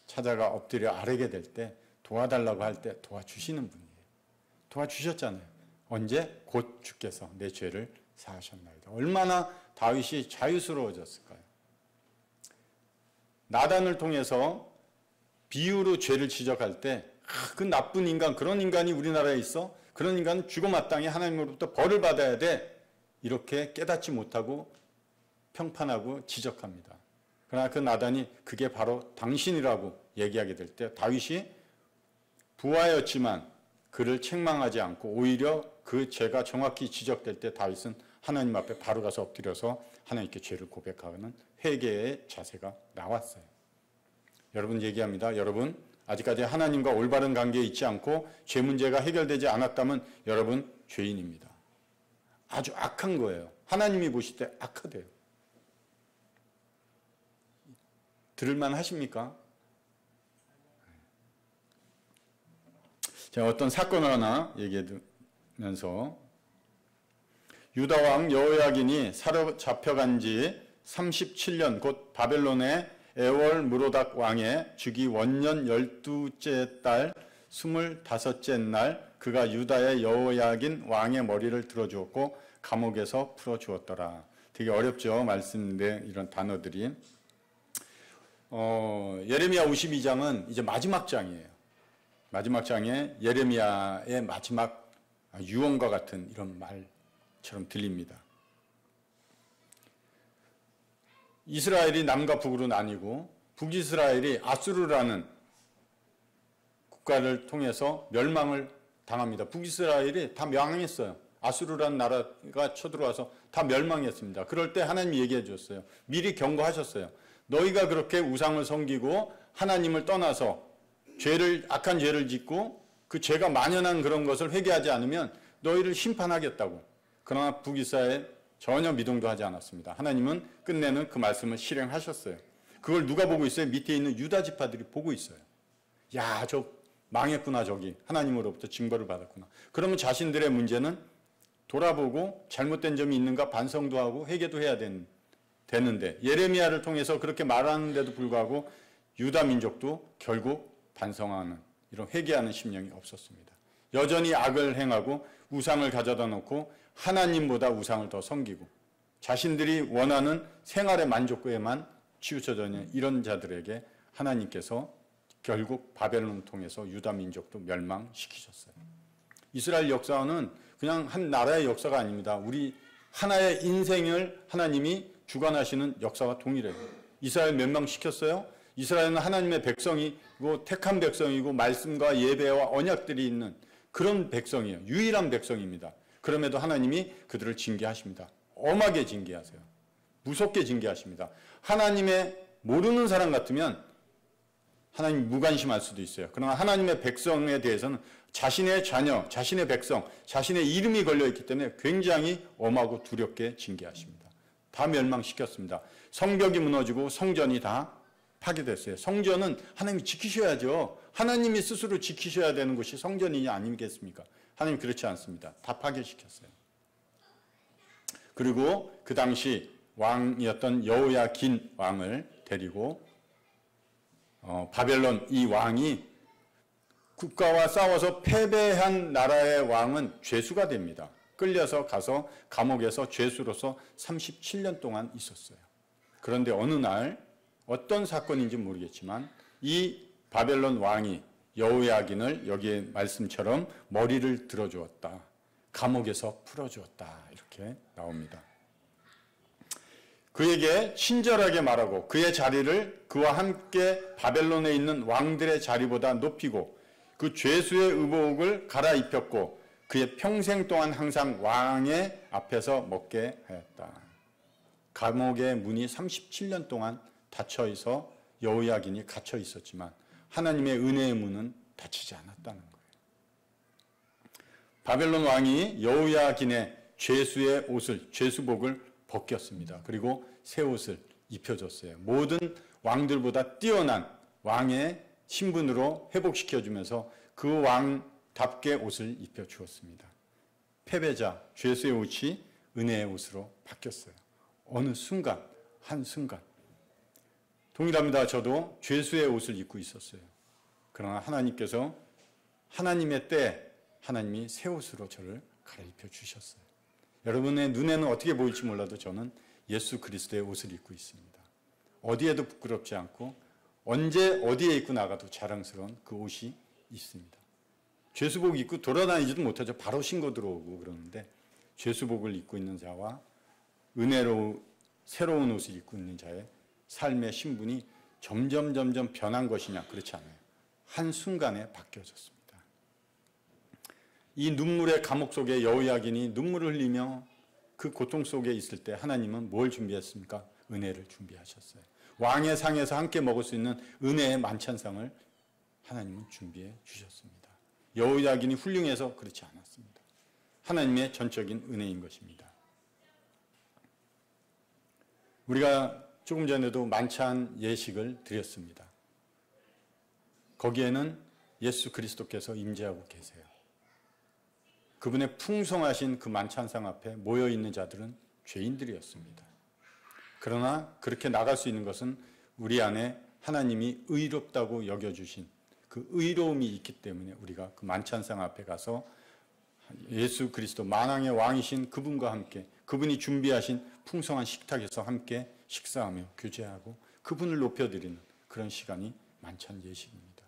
찾아가 엎드려 아뢰게 될 때 도와달라고 할 때 도와주시는 분이에요. 도와주셨잖아요. 언제? 곧 주께서 내 죄를 사하셨나이다. 얼마나 다윗이 자유스러워졌을까요? 나단을 통해서 비유로 죄를 지적할 때 그 나쁜 인간, 그런 인간이 우리나라에 있어? 그런 인간은 죽어 마땅히 하나님으로부터 벌을 받아야 돼. 이렇게 깨닫지 못하고 평판하고 지적합니다. 그러나 그 나단이 그게 바로 당신이라고 얘기하게 될 때 다윗이 부하였지만 그를 책망하지 않고 오히려 그 죄가 정확히 지적될 때 다윗은 하나님 앞에 바로 가서 엎드려서 하나님께 죄를 고백하는 회개의 자세가 나왔어요. 여러분 얘기합니다. 여러분 아직까지 하나님과 올바른 관계에 있지 않고 죄 문제가 해결되지 않았다면 여러분 죄인입니다. 아주 악한 거예요. 하나님이 보실 때 악하대요. 들을만 하십니까? 제가 어떤 사건을 하나 얘기하면서 유다 왕 여호야긴이 사로잡혀간 지 37년 곧 바벨론의 에월 무로닥 왕의 주기 원년 12째 달 25째 날 그가 유다의 여호야긴 왕의 머리를 들어주었고 감옥에서 풀어주었더라. 되게 어렵죠. 말씀인데 이런 단어들이. 예레미야 52장은 이제 마지막 장이에요. 마지막 장에 예레미야의 마지막 유언과 같은 이런 말처럼 들립니다. 이스라엘이 남과 북으로 나뉘고 북이스라엘이 아수르라는 국가를 통해서 멸망을 당합니다. 북이스라엘이 다 멸망했어요. 아수르라는 나라가 쳐들어와서 다 멸망했습니다. 그럴 때 하나님이 얘기해 주셨어요. 미리 경고하셨어요. 너희가 그렇게 우상을 섬기고 하나님을 떠나서 악한 죄를 짓고 그 죄가 만연한 그런 것을 회개하지 않으면 너희를 심판하겠다고. 그러나 북이스라엘 전혀 미동도 하지 않았습니다. 하나님은 끝내는 그 말씀을 실행하셨어요. 그걸 누가 보고 있어요? 밑에 있는 유다 지파들이 보고 있어요. 야, 저 망했구나 저기. 하나님으로부터 징벌을 받았구나. 그러면 자신들의 문제는 돌아보고 잘못된 점이 있는가 반성도 하고 회개도 해야 되는데 예레미야를 통해서 그렇게 말하는데도 불구하고 유다 민족도 결국 반성하는 이런 회개하는 심령이 없었습니다. 여전히 악을 행하고 우상을 가져다 놓고 하나님보다 우상을 더 섬기고 자신들이 원하는 생활의 만족도에만 치우쳐져 있는 이런 자들에게 하나님께서 결국 바벨론을 통해서 유다 민족도 멸망시키셨어요. 이스라엘 역사는 그냥 한 나라의 역사가 아닙니다. 우리 하나의 인생을 하나님이 주관하시는 역사와 동일해요. 이스라엘 멸망시켰어요. 이스라엘은 하나님의 백성이고 택한 백성이고 말씀과 예배와 언약들이 있는 그런 백성이에요. 유일한 백성입니다. 그럼에도 하나님이 그들을 징계하십니다. 엄하게 징계하세요. 무섭게 징계하십니다. 하나님의 모르는 사람 같으면 하나님 무관심할 수도 있어요. 그러나 하나님의 백성에 대해서는 자신의 자녀, 자신의 백성, 자신의 이름이 걸려있기 때문에 굉장히 엄하고 두렵게 징계하십니다. 다 멸망시켰습니다. 성벽이 무너지고 성전이 다 파괴됐어요. 성전은 하나님이 지키셔야죠. 하나님이 스스로 지키셔야 되는 것이 성전이 아니겠습니까? 하나님 그렇지 않습니다. 다 파괴시켰어요. 그리고 그 당시 왕이었던 여호야긴 왕을 데리고 바벨론 이 왕이 국가와 싸워서 패배한 나라의 왕은 죄수가 됩니다. 끌려서 가서 감옥에서 죄수로서 37년 동안 있었어요. 그런데 어느 날 어떤 사건인지 모르겠지만 이 바벨론 왕이 여호야긴을 여기에 말씀처럼 머리를 들어주었다. 감옥에서 풀어주었다. 이렇게 나옵니다. 그에게 친절하게 말하고 그의 자리를 그와 함께 바벨론에 있는 왕들의 자리보다 높이고 그 죄수의 의복을 갈아입혔고 그의 평생 동안 항상 왕의 앞에서 먹게 하였다. 감옥의 문이 37년 동안 닫혀 있어 여호야긴이 갇혀 있었지만 하나님의 은혜의 문은 닫히지 않았다는 거예요. 바벨론 왕이 여호야긴의 죄수의 옷을, 죄수복을 벗겼습니다. 그리고 새 옷을 입혀줬어요. 모든 왕들보다 뛰어난 왕의 신분으로 회복시켜주면서 그 왕답게 옷을 입혀주었습니다. 패배자, 죄수의 옷이 은혜의 옷으로 바뀌었어요. 어느 순간, 한순간. 동일합니다. 저도 죄수의 옷을 입고 있었어요. 그러나 하나님께서 하나님의 때 하나님이 새 옷으로 저를 갈아입혀 주셨어요. 여러분의 눈에는 어떻게 보일지 몰라도 저는 예수 그리스도의 옷을 입고 있습니다. 어디에도 부끄럽지 않고 언제 어디에 입고 나가도 자랑스러운 그 옷이 있습니다. 죄수복 입고 돌아다니지도 못하죠. 바로 신고 들어오고 그러는데 죄수복을 입고 있는 자와 은혜로 새로운 옷을 입고 있는 자의 삶의 신분이 점점 변한 것이냐? 그렇지 않아요. 한순간에 바뀌어졌습니다. 이 눈물의 감옥 속에 여호야긴이 눈물을 흘리며 그 고통 속에 있을 때 하나님은 뭘 준비했습니까? 은혜를 준비하셨어요. 왕의 상에서 함께 먹을 수 있는 은혜의 만찬상을 하나님은 준비해 주셨습니다. 여호야긴이 훌륭해서 그렇지 않았습니다. 하나님의 전적인 은혜인 것입니다. 우리가 조금 전에도 만찬 예식을 드렸습니다. 거기에는 예수 그리스도께서 임재하고 계세요. 그분의 풍성하신 그 만찬상 앞에 모여있는 자들은 죄인들이었습니다. 그러나 그렇게 나갈 수 있는 것은 우리 안에 하나님이 의롭다고 여겨주신 그 의로움이 있기 때문에 우리가 그 만찬상 앞에 가서 예수 그리스도 만왕의 왕이신 그분과 함께 그분이 준비하신 풍성한 식탁에서 함께 식사하며 교제하고 그분을 높여드리는 그런 시간이 만찬 예식입니다.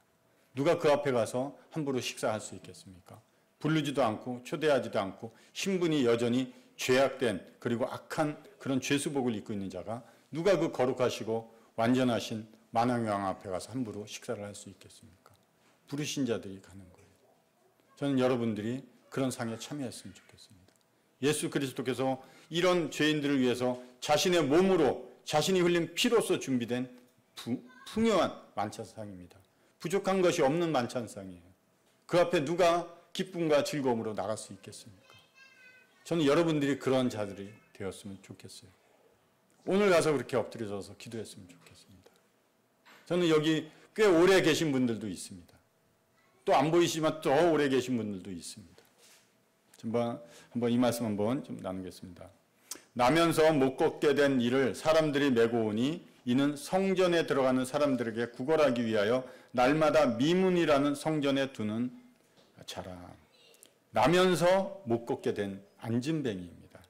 누가 그 앞에 가서 함부로 식사할 수 있겠습니까? 부르지도 않고 초대하지도 않고 신분이 여전히 죄악된 그리고 악한 그런 죄수복을 입고 있는 자가 누가 그 거룩하시고 완전하신 만왕의 왕 앞에 가서 함부로 식사를 할 수 있겠습니까? 부르신 자들이 가는 거예요. 저는 여러분들이 그런 상에 참여했으면 좋겠습니다. 예수 그리스도께서 이런 죄인들을 위해서 자신의 몸으로 자신이 흘린 피로써 준비된 풍요한 만찬상입니다. 부족한 것이 없는 만찬상이에요. 그 앞에 누가 기쁨과 즐거움으로 나갈 수 있겠습니까? 저는 여러분들이 그런 자들이 되었으면 좋겠어요. 오늘 가서 그렇게 엎드려져서 기도했으면 좋겠습니다. 저는 여기 꽤 오래 계신 분들도 있습니다. 또 안 보이시지만 더 오래 계신 분들도 있습니다. 한번 이 말씀 한번 좀 나누겠습니다. 나면서 못 걷게 된 이를 사람들이 메고 오니 이는 성전에 들어가는 사람들에게 구걸하기 위하여 날마다 미문이라는 성전에 두는 자라. 나면서 못 걷게 된 안진뱅이입니다.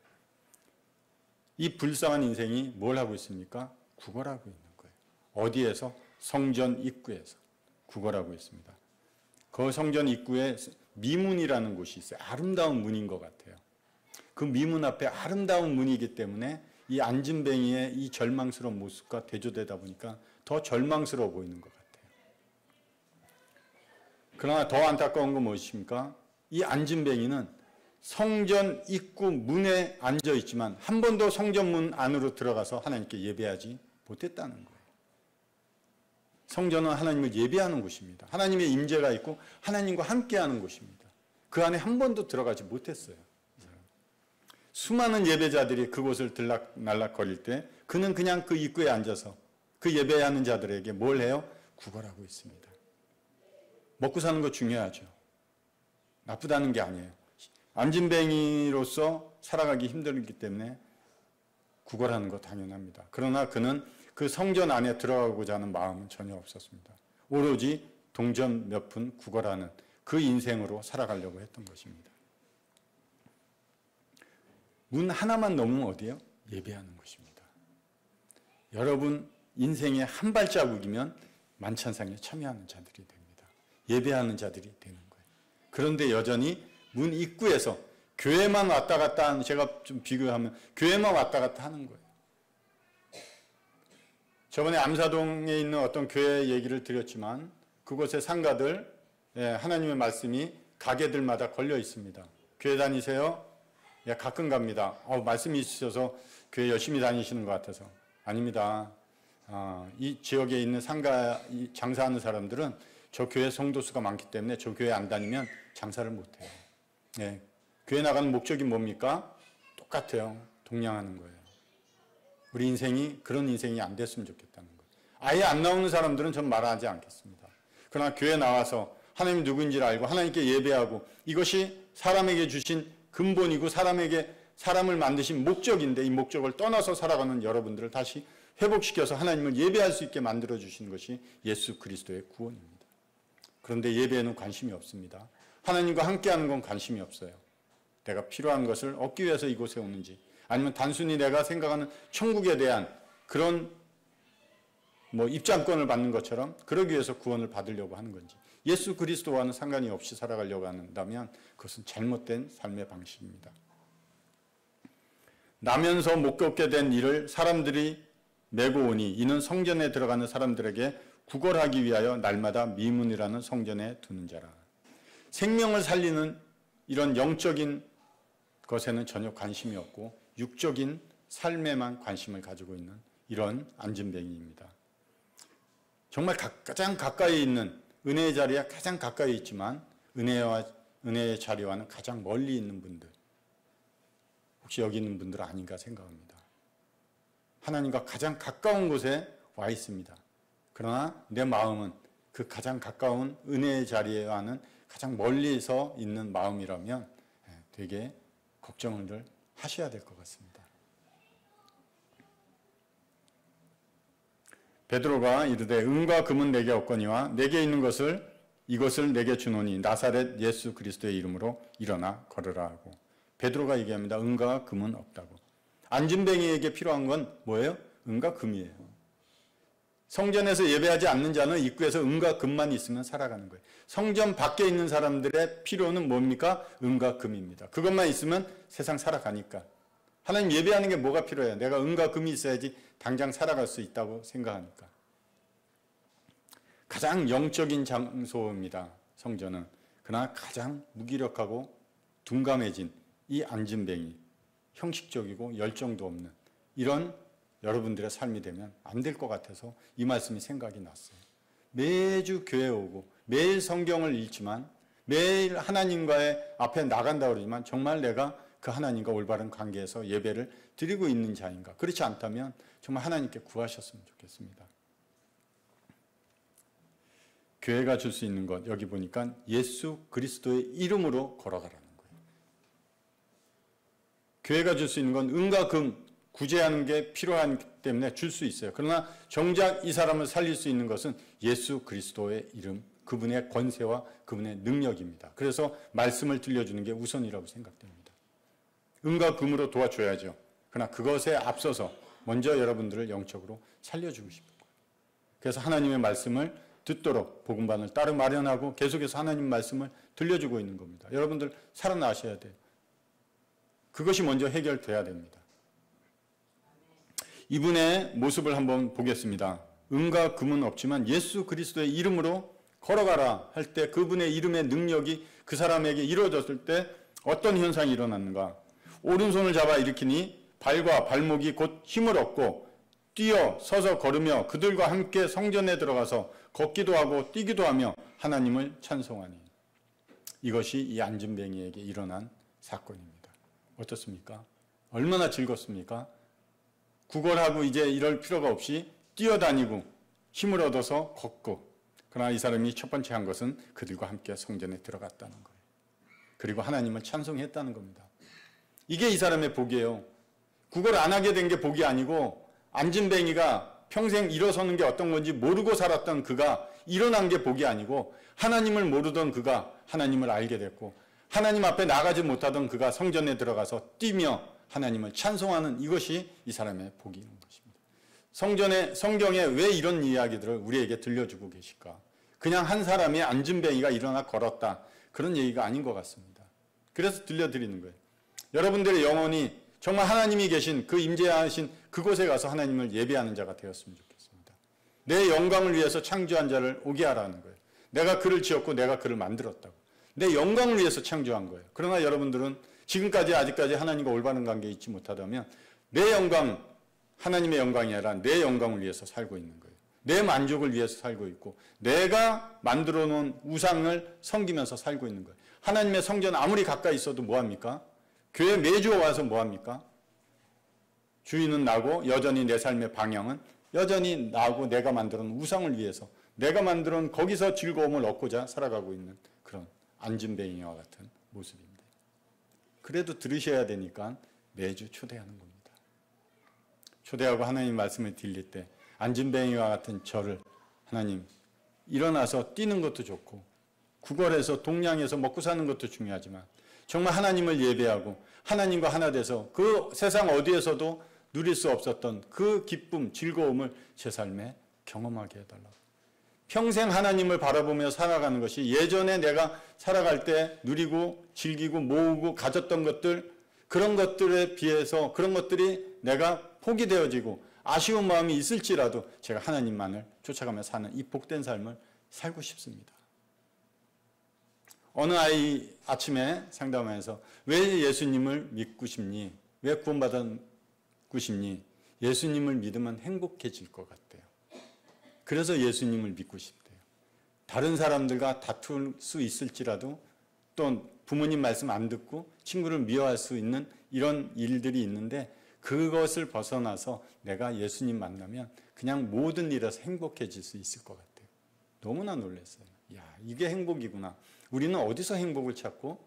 이 불쌍한 인생이 뭘 하고 있습니까? 구걸하고 있는 거예요. 어디에서? 성전 입구에서 구걸하고 있습니다. 그 성전 입구에 미문이라는 곳이 있어요. 아름다운 문인 것 같아요. 그 미문 앞에 아름다운 문이기 때문에 이 안진뱅이의 이 절망스러운 모습과 대조되다 보니까 더 절망스러워 보이는 것 같아요. 그러나 더 안타까운 건 무엇입니까? 이 안진뱅이는 성전 입구 문에 앉아 있지만 한 번도 성전 문 안으로 들어가서 하나님께 예배하지 못했다는 거예요. 성전은 하나님을 예배하는 곳입니다. 하나님의 임재가 있고 하나님과 함께하는 곳입니다. 그 안에 한 번도 들어가지 못했어요. 수많은 예배자들이 그곳을 들락날락거릴 때 그는 그냥 그 입구에 앉아서 그 예배하는 자들에게 뭘 해요? 구걸하고 있습니다. 먹고 사는 거 중요하죠. 나쁘다는 게 아니에요. 안진뱅이로서 살아가기 힘들기 때문에 구걸하는 거 당연합니다. 그러나 그는 그 성전 안에 들어가고자 하는 마음은 전혀 없었습니다. 오로지 동전 몇 푼 구걸하는 그 인생으로 살아가려고 했던 것입니다. 문 하나만 넘으면 어디예요? 예배하는 것입니다. 여러분 인생의 한 발자국이면 만찬상에 참여하는 자들이 됩니다. 예배하는 자들이 되는 거예요. 그런데 여전히 문 입구에서 교회만 왔다 갔다 하는, 제가 좀 비교하면 교회만 왔다 갔다 하는 거예요. 저번에 암사동에 있는 어떤 교회 얘기를 드렸지만 그곳의 상가들, 하나님의 말씀이 가게들마다 걸려 있습니다. 교회 다니세요? 예, 가끔 갑니다. 말씀이 있으셔서 교회 열심히 다니시는 것 같아서. 아닙니다. 이 지역에 있는 상가 장사하는 사람들은 저 교회 성도수가 많기 때문에 저 교회 안 다니면 장사를 못해요. 예, 교회 나가는 목적이 뭡니까? 똑같아요. 동냥하는 거예요. 우리 인생이 그런 인생이 안 됐으면 좋겠다는 거예요. 아예 안 나오는 사람들은 전 말하지 않겠습니다. 그러나 교회 나와서 하나님 누구인지를 알고 하나님께 예배하고 이것이 사람에게 주신 근본이고 사람을 만드신 목적인데 이 목적을 떠나서 살아가는 여러분들을 다시 회복시켜서 하나님을 예배할 수 있게 만들어주시는 것이 예수 그리스도의 구원입니다. 그런데 예배에는 관심이 없습니다. 하나님과 함께하는 건 관심이 없어요. 내가 필요한 것을 얻기 위해서 이곳에 오는지, 아니면 단순히 내가 생각하는 천국에 대한 그런 입장권을 받는 것처럼 그러기 위해서 구원을 받으려고 하는 건지, 예수 그리스도와는 상관이 없이 살아가려고 한다면 그것은 잘못된 삶의 방식입니다. 나면서 못 겪게 된 일을 사람들이 메고 오니 이는 성전에 들어가는 사람들에게 구걸하기 위하여 날마다 미문이라는 성전에 두는 자라. 생명을 살리는 이런 영적인 것에는 전혀 관심이 없고 육적인 삶에만 관심을 가지고 있는 이런 안진뱅이입니다. 정말 가장 가까이 있는 은혜의 자리에 가장 가까이 있지만 은혜의 자리와는 가장 멀리 있는 분들, 혹시 여기 있는 분들 아닌가 생각합니다. 하나님과 가장 가까운 곳에 와 있습니다. 그러나 내 마음은 그 가장 가까운 은혜의 자리와는 가장 멀리서 있는 마음이라면 되게 걱정을 하셔야 될 것 같습니다. 베드로가 이르되 은과 금은 내게 없거니와 내게 있는 이것을 내게 주노니 나사렛 예수 그리스도의 이름으로 일어나 걸으라 하고, 베드로가 얘기합니다. 은과 금은 없다고. 안진뱅이에게 필요한 건 뭐예요? 은과 금이에요. 성전에서 예배하지 않는 자는 입구에서 은과 금만 있으면 살아가는 거예요. 성전 밖에 있는 사람들의 필요는 뭡니까? 은과 금입니다. 그것만 있으면 세상 살아가니까. 하나님 예배하는 게 뭐가 필요해요? 내가 은과 금이 있어야지 당장 살아갈 수 있다고 생각하니까. 가장 영적인 장소입니다. 성전은. 그러나 가장 무기력하고 둔감해진 이 안진뱅이, 형식적이고 열정도 없는 이런 여러분들의 삶이 되면 안 될 것 같아서 이 말씀이 생각이 났어요. 매주 교회 오고 매일 성경을 읽지만 매일 하나님과의 앞에 나간다고 그러지만 정말 내가 그 하나님과 올바른 관계에서 예배를 드리고 있는 자인가? 그렇지 않다면 정말 하나님께 구하셨으면 좋겠습니다. 교회가 줄 수 있는 것, 여기 보니까 예수 그리스도의 이름으로 걸어가라는 거예요. 교회가 줄 수 있는 건 은과 금, 구제하는 게 필요하기 때문에 줄 수 있어요. 그러나 정작 이 사람을 살릴 수 있는 것은 예수 그리스도의 이름, 그분의 권세와 그분의 능력입니다. 그래서 말씀을 들려주는 게 우선이라고 생각됩니다. 은과 금으로 도와줘야죠. 그러나 그것에 앞서서 먼저 여러분들을 영적으로 살려주고 싶은 거예요. 그래서 하나님의 말씀을 듣도록 복음반을 따로 마련하고 계속해서 하나님 말씀을 들려주고 있는 겁니다. 여러분들 살아나셔야 돼요. 그것이 먼저 해결돼야 됩니다. 이분의 모습을 한번 보겠습니다. 은과 금은 없지만 예수 그리스도의 이름으로 걸어가라 할 때 그분의 이름의 능력이 그 사람에게 이루어졌을 때 어떤 현상이 일어났는가? 오른손을 잡아 일으키니 발과 발목이 곧 힘을 얻고 뛰어 서서 걸으며 그들과 함께 성전에 들어가서 걷기도 하고 뛰기도 하며 하나님을 찬송하니. 이것이 이 안진뱅이에게 일어난 사건입니다. 어떻습니까? 얼마나 즐겁습니까? 구걸하고 이제 이럴 필요가 없이 뛰어다니고 힘을 얻어서 걷고. 그러나 이 사람이 첫 번째 한 것은 그들과 함께 성전에 들어갔다는 거예요. 그리고 하나님을 찬송했다는 겁니다. 이게 이 사람의 복이에요. 구걸 안 하게 된 게 복이 아니고 안진뱅이가 평생 일어서는 게 어떤 건지 모르고 살았던 그가 일어난 게 복이 아니고 것을 모르던 그가 하나님을 알게 됐고 하나님 앞에 나가지 못하던 그가 성전에 들어가서 뛰며 하나님을 찬송하는 이것이 이 사람의 복인 것입니다. 성경에 왜 이런 이야기들을 우리에게 들려주고 계실까? 그냥 한 사람이 안진뱅이가 일어나 걸었다. 그런 얘기가 아닌 것 같습니다. 그래서 들려드리는 거예요. 여러분들의 영혼이 정말 하나님이 계신 그 임재하신 그곳에 가서 하나님을 예배하는 자가 되었으면 좋겠습니다. 내 영광을 위해서 창조한 자를 오게 하라는 거예요. 내가 그를 지었고 내가 그를 만들었다고. 내 영광을 위해서 창조한 거예요. 그러나 여러분들은 지금까지 아직까지 하나님과 올바른 관계에 있지 못하다면 내 영광, 하나님의 영광이 아니라 내 영광을 위해서 살고 있는 거예요. 내 만족을 위해서 살고 있고 내가 만들어 놓은 우상을 섬기면서 살고 있는 거예요. 하나님의 성전 아무리 가까이 있어도 뭐합니까? 교회 매주 와서 뭐합니까? 주인은 나고 여전히 내 삶의 방향은 여전히 나고 내가 만들어 놓은 우상을 위해서 내가 만들어 놓은 거기서 즐거움을 얻고자 살아가고 있는 그런 안진뱅이와 같은 모습입니다. 그래도 들으셔야 되니까 매주 초대하는 겁니다. 초대하고 하나님 말씀을 들릴 때 안진뱅이와 같은 저를 하나님 일어나서 뛰는 것도 좋고 구걸해서 동냥해서 먹고 사는 것도 중요하지만 정말 하나님을 예배하고 하나님과 하나 돼서 그 세상 어디에서도 누릴 수 없었던 그 기쁨, 즐거움을 제 삶에 경험하게 해달라고. 평생 하나님을 바라보며 살아가는 것이 예전에 내가 살아갈 때 누리고 즐기고 모으고 가졌던 것들, 그런 것들에 비해서 그런 것들이 내가 포기되어지고 아쉬운 마음이 있을지라도 제가 하나님만을 쫓아가며 사는 이 복된 삶을 살고 싶습니다. 어느 아이 아침에 상담하면서 왜 예수님을 믿고 싶니? 왜 구원받고 싶니? 예수님을 믿으면 행복해질 것 같대요. 그래서 예수님을 믿고 싶대요. 다른 사람들과 다툴 수 있을지라도 또 부모님 말씀 안 듣고 친구를 미워할 수 있는 이런 일들이 있는데 그것을 벗어나서 내가 예수님 만나면 그냥 모든 일에서 행복해질 수 있을 것 같아요. 너무나 놀랐어요. 야, 이게 행복이구나. 우리는 어디서 행복을 찾고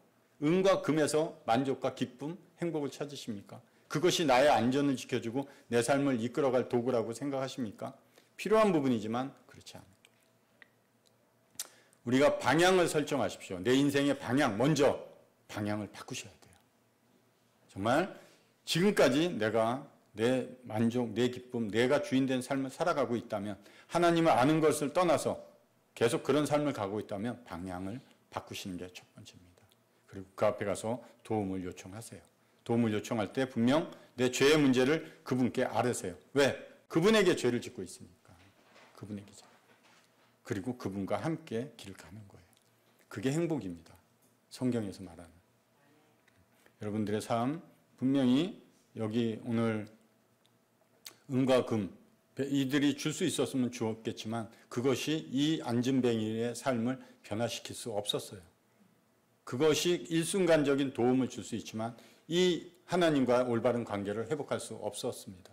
은과 금에서 만족과 기쁨, 행복을 찾으십니까? 그것이 나의 안전을 지켜주고 내 삶을 이끌어갈 도구라고 생각하십니까? 필요한 부분이지만 그렇지 않아요. 우리가 방향을 설정하십시오. 내 인생의 방향, 먼저 방향을 바꾸셔야 돼요. 정말 지금까지 내가 내 만족, 내 기쁨, 내가 주인된 삶을 살아가고 있다면 하나님을 아는 것을 떠나서 계속 그런 삶을 가고 있다면 방향을 바꾸시는 게 첫 번째입니다. 그리고 그 앞에 가서 도움을 요청하세요. 도움을 요청할 때 분명 내 죄의 문제를 그분께 아뢰세요. 왜? 그분에게 죄를 짓고 있으니까. 그분에게죠. 그리고 그분과 함께 길을 가는 거예요. 그게 행복입니다. 성경에서 말하는. 여러분들의 삶 분명히 여기 오늘 은과 금 이들이 줄 수 있었으면 주었겠지만 그것이 이 안진뱅이의 삶을 변화시킬 수 없었어요. 그것이 일순간적인 도움을 줄 수 있지만 이 하나님과 올바른 관계를 회복할 수 없었습니다.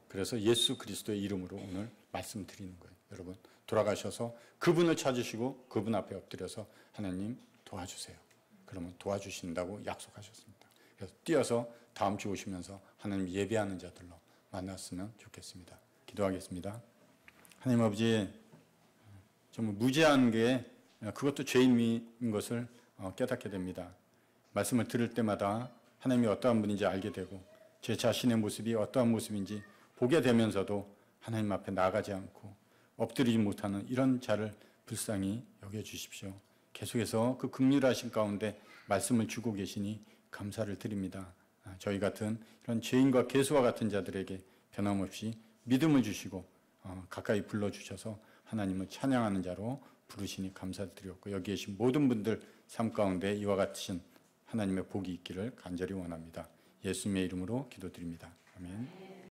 그래서 예수 그리스도의 이름으로 오늘 말씀드리는 거예요. 여러분 돌아가셔서 그분을 찾으시고 그분 앞에 엎드려서 하나님 도와주세요. 그러면 도와주신다고 약속하셨습니다. 그래서 뛰어서 다음 주 오시면서 하나님 예배하는 자들로 만났으면 좋겠습니다. 기도하겠습니다. 하나님 아버지, 정말 무지한 게 그것도 죄인인 것을 깨닫게 됩니다. 말씀을 들을 때마다 하나님이 어떠한 분인지 알게 되고 제 자신의 모습이 어떠한 모습인지 보게 되면서도 하나님 앞에 나가지 않고 엎드리지 못하는 이런 자를 불쌍히 여겨주십시오. 계속해서 그 긍휼하신 가운데 말씀을 주고 계시니 감사를 드립니다. 저희 같은 이런 죄인과 괴수와 같은 자들에게 변함없이 믿음을 주시고 가까이 불러주셔서 하나님을 찬양하는 자로 부르시니 감사드렸고 여기 계신 모든 분들 삶 가운데 이와 같으신 하나님의 복이 있기를 간절히 원합니다. 예수님의 이름으로 기도드립니다. 아멘.